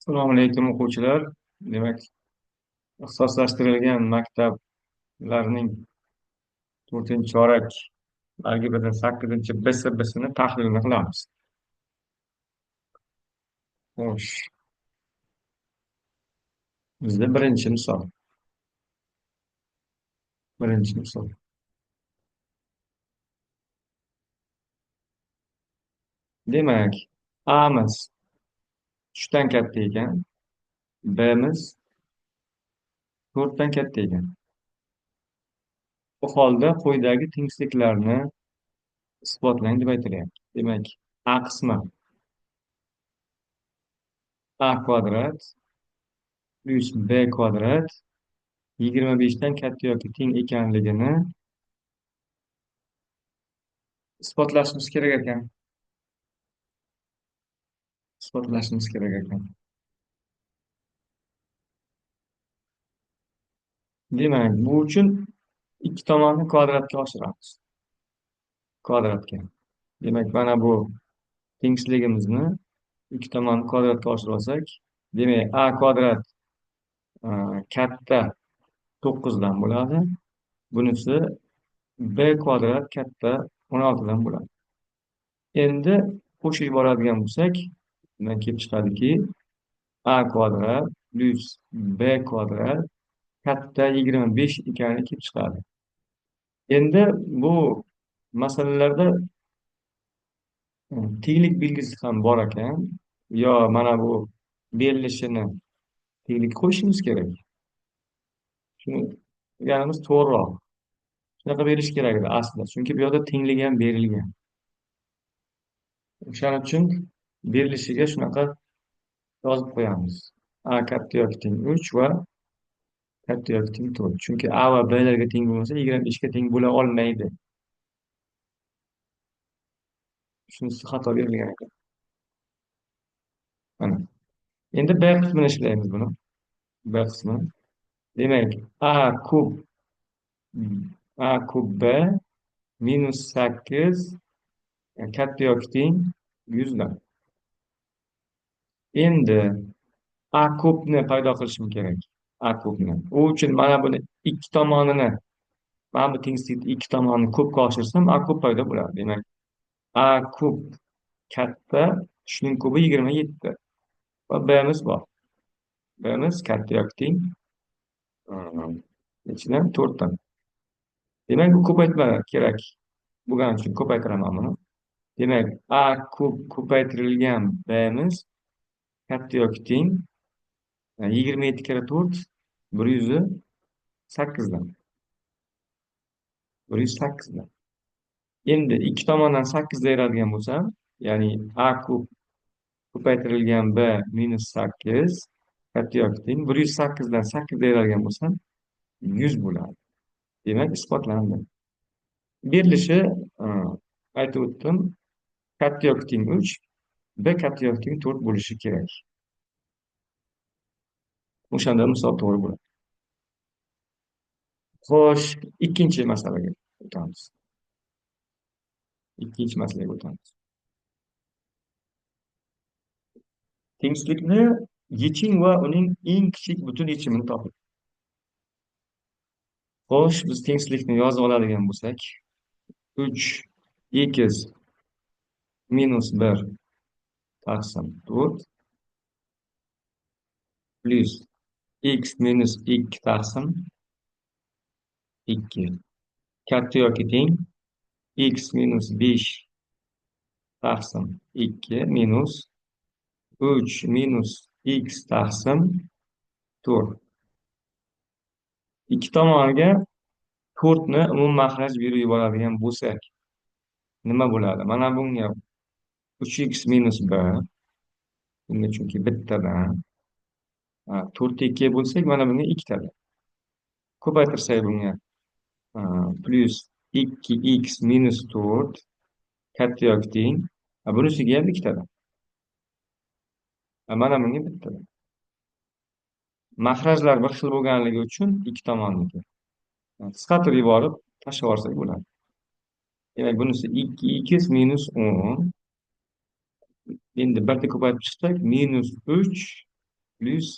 Assalomu alaykum o'quvchilar. Demak, ixtisoslashtirilgan maktablarning 4-chi chorak algebrada 8-chi BSBsini tahlilini qilamiz. Xo'sh, bizda birinchi misol. Birinchi misol. Demak, A'miz 3 dan katta ekan, B'miz 4 dan katta ekan. Bu holda quyidagi tengliklarni isbotlang deb aytilyapti. Demak, A qismi A kvadrat plus B kvadrat 25 dan katta yoki teng ekanligini isbotlashimiz kerak ekan. Isbotlashimiz kerak ekan. Demak, bu uchun ikki tomonni kvadratga oshiramiz. Kvadratga. Demak, mana bu tenglikimizni ikki tomonni kvadratga oshirib olsak, demak, a kvadrat katta 9 dan bo'ladi. Bunisi b kvadrat katta 16 dan bo'ladi. Endi qo'shib yuboradigan bo'lsak, bundan kelib chiqadiki, a kvadrat plus b kvadrat katta 25 ekani kelib chiqadi. Endi bu masalalarda tenglik belgisi ham bor ekan. Yo mana bu berilishini tenglik qo'yishimiz kerak. Shuni deganimiz to'g'riroq. Shunaqa berish kerak edi aslida. Chunki bu yerda tenglik ham berilgan. O'shaning uchun berilishiga shunaqa yozib qo'yamiz. A katta yoki teng 3 va katta yoki teng 4. Chunki A va B'larga teng bo'lmasa, 25 ga teng bo'la olmaydi. Shunisi xato berilgan ekan. Mana. Endi B qismini ishlaymiz buni. B qismi. Demak, A kub B minus 8 katta yoki teng 100 dan. Endi A kubni paydo qilishim kerak. A kubni. U uchun mana buni ikki tomonini, mana bu tenglikni ikki tomonini kubga oshirsam A kub paydo bo'ladi. Demak, A kub katta, shuning kubi 27. Va B'miz bor. B'miz katta yoki teng nechidan? 4 dan. Demak, bu ko'paytma kerak bo'lgani uchun ko'paytiraman buni. Demak, A kub ko'paytirilgan B'miz katta yoki teng 27 kere 4 108 dan. 108 dan. Endi ikki tomondan 8 ayiradigan bo'lsam, ya'ni A kub ko'paytirilgan B minus 8 katta yoki teng 108 dan 8 ayiradigan bo'lsam 100 bo'ladi. Demak, isbotlandi. Berilishi aytib o'tdim. Katta yoki teng 3, B katta yoki teng 4 bo'lishi kerak. O'shanda misol to'g'ri bo'ladi. Xo'sh, ikkinchi masalaga o'tamiz. Ikkinchi masalaga o'tamiz. Tenglikni yeching va uning eng kichik butun yechimini toping. Xo'sh, biz tenglikni yozib oladigan bo'lsak, 3x minus 1 taqsim 4 plus x minus 2 taqsim 2 katta yoki teng x minus 5 taqsim 2 minus 3 minus x taqsim 4. Ikki tomoniga 4 ni umummaxraj berib yuboradigan bo'lsak, nima bo'ladi? Mana bunga 3x minus 1, bunga chunki bittadan 4 2 bo'lsak, mana bunga ikkitadan. Ko'paytirsak bunga plus 2x minus 4 katta yoki teng. Bunisiga ham ikkitadan. Mana bunga bittadan. Maxrajlar bir xil bo'lganligi uchun ikki tomonniki qisqartirib yuborib tashlab yuborsak bo'ladi. Demak, bunisi 2x minus 10. Endi birta ko'paytirib chiqsak minus 3 plus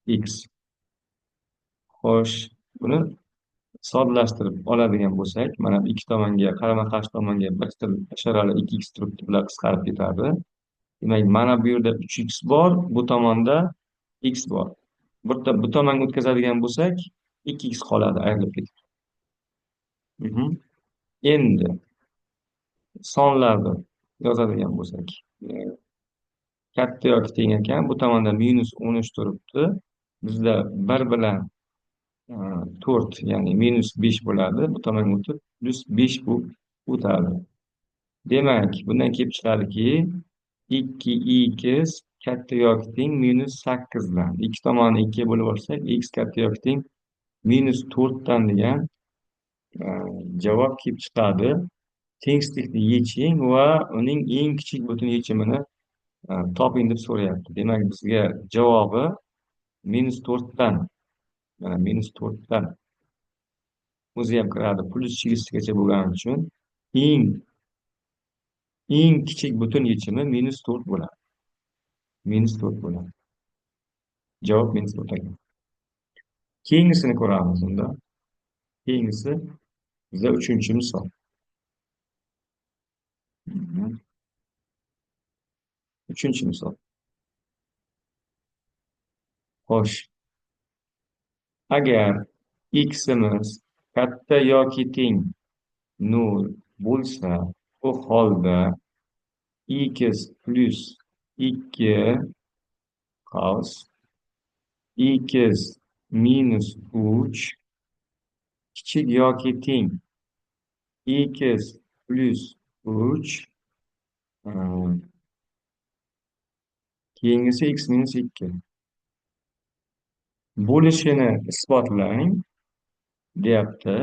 x. Xo'sh, buni soddalashtirib oladigan bo'lsak, mana bu ikki tomonga, qarama-qarshi tomonga bir isharali 2x turibdi, bular qisqarib ketadi. Demak, mana bu yerda 3x bor, bu tomonda x bor. Bu tomonga o'tkazadigan bo'lsak, 2x qoladi, ayrilib ketadi. Mhm. Endi sonlarni yozadigan bo'lsak, katta yoki teng ekan, bu tomonda -13 turibdi. Bizda 1 bilan 4, ya'ni -5 bo'ladi. Bu tomonga o'tib, +5 bu o'tadi. Demak, bundan kelib chiqadiki, 2x katta yoki teng -8 dan. Ikki tomonni 2 ga bo'lib olsak, x katta yoki teng -4 dan degan javob kelib chiqadi. Tengsizlikni yeching va uning eng kichik butun yechimini toping deb so'rayapti. Demak, bizga javobi -4 dan, mana -4 dan o'zi ham kiradi. Plus chigizgacha bo'lgani uchun eng eng kichik butun yechimi -4 bo'ladi. -4 bo'ladi. Javob -4 ekan. Keyingisini ko'ramiz unda. Keyingisi bizda 3-misol. Mhm. 3-misol. Xo'sh, agar x'imiz katta yoki teng 0 bo'lsa, bu holda x plus 2 qavs x minus 3 kichik yoki teng x plus 3 keyingisi x minus 2 bo'lishini isbotlang deyapti.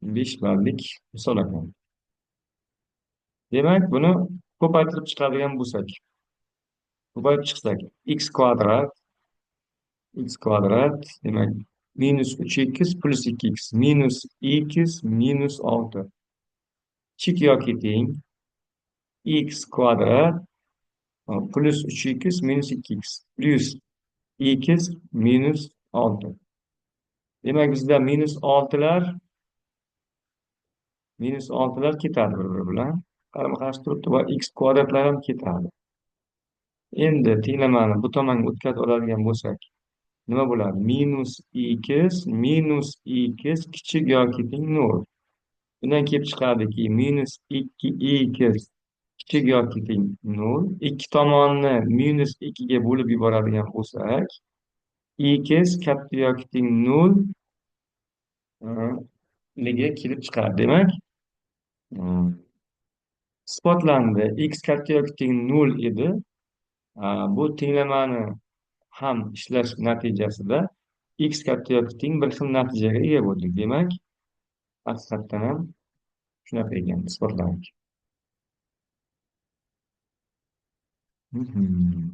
5 ballik misol ekan. Demak, buni ko'paytirib chiqadigan bo'lsak, ko'paytirib chiqsak, x kvadrat, demak, -3x plus 2x, minus x minus 6. Kichik yoki teng x kvadrat plus 3x minus 2x plus x minus 6. Demak, bizda minus 6lar ketadi bir-biri bilan. Qarama-qarshi turibdi va x kvadratlar ham ketadi. Endi tenglamani bu tomonga o'tkazib oladigan bo'lsak, nima bo'ladi? minus x kichik yoki teng 0. Bundan kelib chiqadiki, -2x kichik yoki teng 0. Ikki tomonni -2 ga bo'lib yuboradigan bo'lsak, x katta yoki teng 0 liga kelib chiqadi. Demak, isbotlandi. X katta yoki teng 0 edi. Bu tenglamani ham ishlash natijasida x katta yoki teng bir xil natijaga ega bo'ldik. Demak, haqiqatdan ham shunaqa ekan, isbotladik.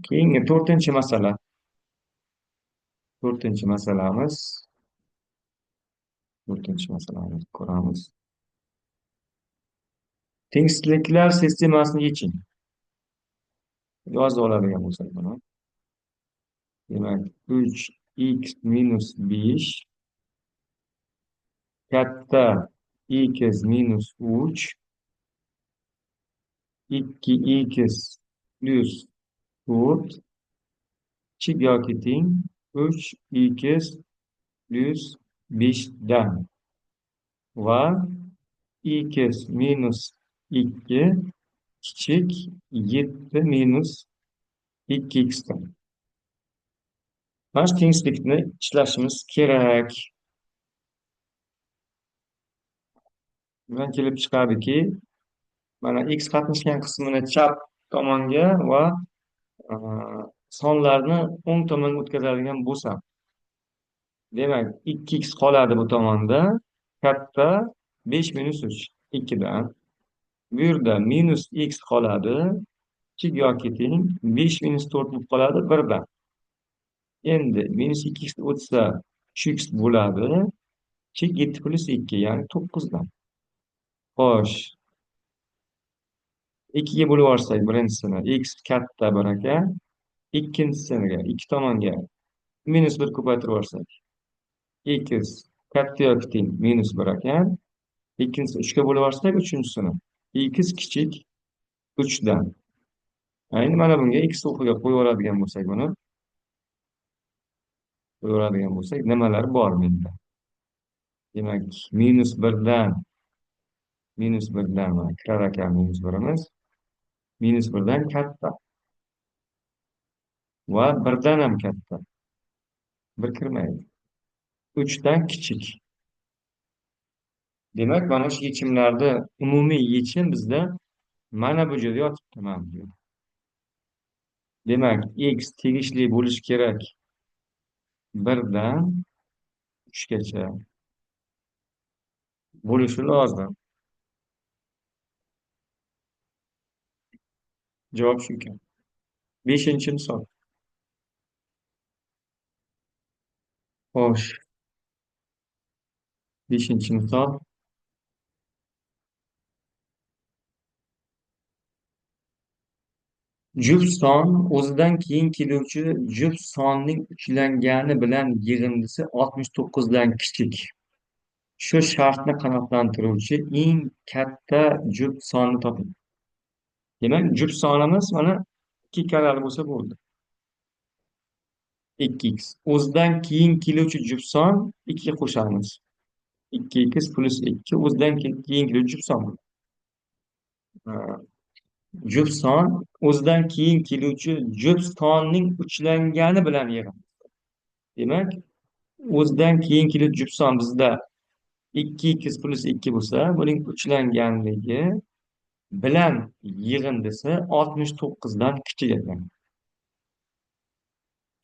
Keyingi 4-masala. 4-masalamiz. 4-masalamizni ko'ramiz. Tengsizliklar sistemasini yeching. Yozib oladigan bo'lsak buni. Demak, 3x minus 5 katta x minus 3 2x plus 4 kichik yoki teng 3x plus 5 dan va x minus 2 kichik 7 minus 2x dan. Mana shu tengsizlikni ishlashimiz kerak. Bundan kelib chiqadiki, mana x qatnashgan qismini chap tomonga va sonlarni o'ng tomonga o'tkazadigan bo'lsam, demak, 2x qoladi bu tomonda, katta 5 minus 3 2 dan. Bu yerda minus x qoladi, kichik yoki teng 5 minus 4 bo'lib qoladi 1 dan. Endi minus 2x o'tsa 3x bo'ladi. Kichik 7 plus 2, ya'ni 9 dan. Xo'sh, 2 ga bo'lib olsak, birinchisini x katta 1 ekan, ikkinchisini ikki tomonga minus bir ko'paytirib yuborsak, x katta yoki teng minus bir ekan. Ikkinchisini uchga bo'lib yuborsak, uchinchisini x kichik uchdan. Endi mana bunga x o'rniga qo'yib yuboradigan bo'lsak, nimalar bor menda? Demak, minus birdan mana kirar ekan minus birimiz. Minus birdan katta va birdan ham katta. Bir kirmaydi. Uchdan kichik. Demak, mana shu yechimlarda umumiy yechim bizda mana bu yerda yotibdi mana bu yerda. Demak, x tegishli bo'lishi kerak birdan uchgacha bo'lishi lozim. Javob shu ekan. Beshinchi misol. Xo'sh, beshinchi misol. Juft son o'zidan keyin keluvchi juft sonning uchlangani bilan yig'indisi 69 dan kichik. Shu shartni qanoatlantiruvchi eng katta juft sonni toping. Demak, juft sonimiz mana ikki karrali bo'lsa bo'ldi. 2x. O'zidan keyin keluvchi juft son 2 qo'shamiz. 2x plus 2 o'zidan keyin keluvchi juft son. Juft son o'zidan keyin keluvchi juft sonning uchlangani bilan yig'amiz. Demak, o'zidan keyin keluvchi juft son bizda 2x plus 2 bo'lsa, buning uchlanganligi bilan yig'indisi 69 dan kichik ekan.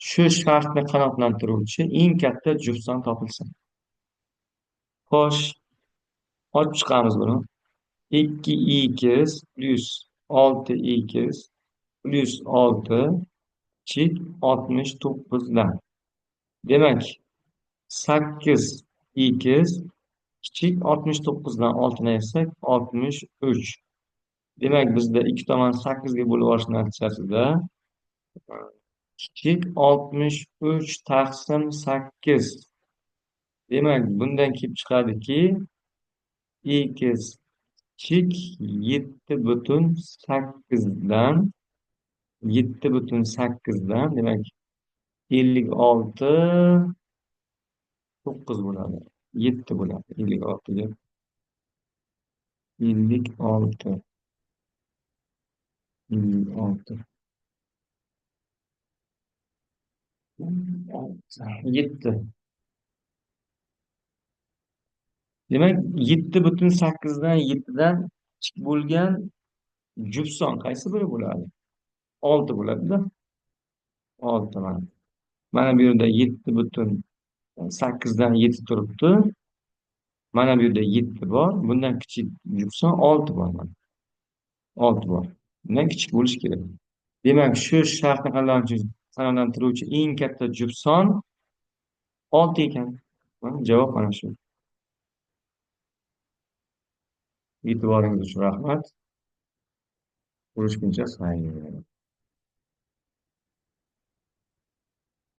Shu shartni qanoatlantiruvchi eng katta juft son topilsin. Xo'sh, olib chiqamiz buni. 2x plus 6x plus 6 kichik 69 dan. Demak, 8x kichik 69 dan 6ni ayirsak 63. Demak, bizda ikki tomon 8 ga bo'lib olish natijasida kichik 63 taqsim 8. Demak, bundan kelib chiqadiki, x kichik 7,8 dan 7,8 dan demak 56 9 bo'ladi. 7 bo'ladi. 56 ga 56 7. Demak, 7,8 dan 7 dan kichik bo'lgan juft son qaysi biri bo'ladi? 6 bo'ladi-da. 6 mana. Mana bu yerda 7,8 dan 7 turibdi. Mana bu yerda 7 bor. Bundan kichik juft son 6 bor mana. 6 bor. Bundan kichik bo'lishi kerak. Demak, shu shartni qanoatlantiruvchi eng katta juft son 6 ekan. Mana javob mana shu. E'tiboringiz uchun rahmat. Ko'rishguncha xayr.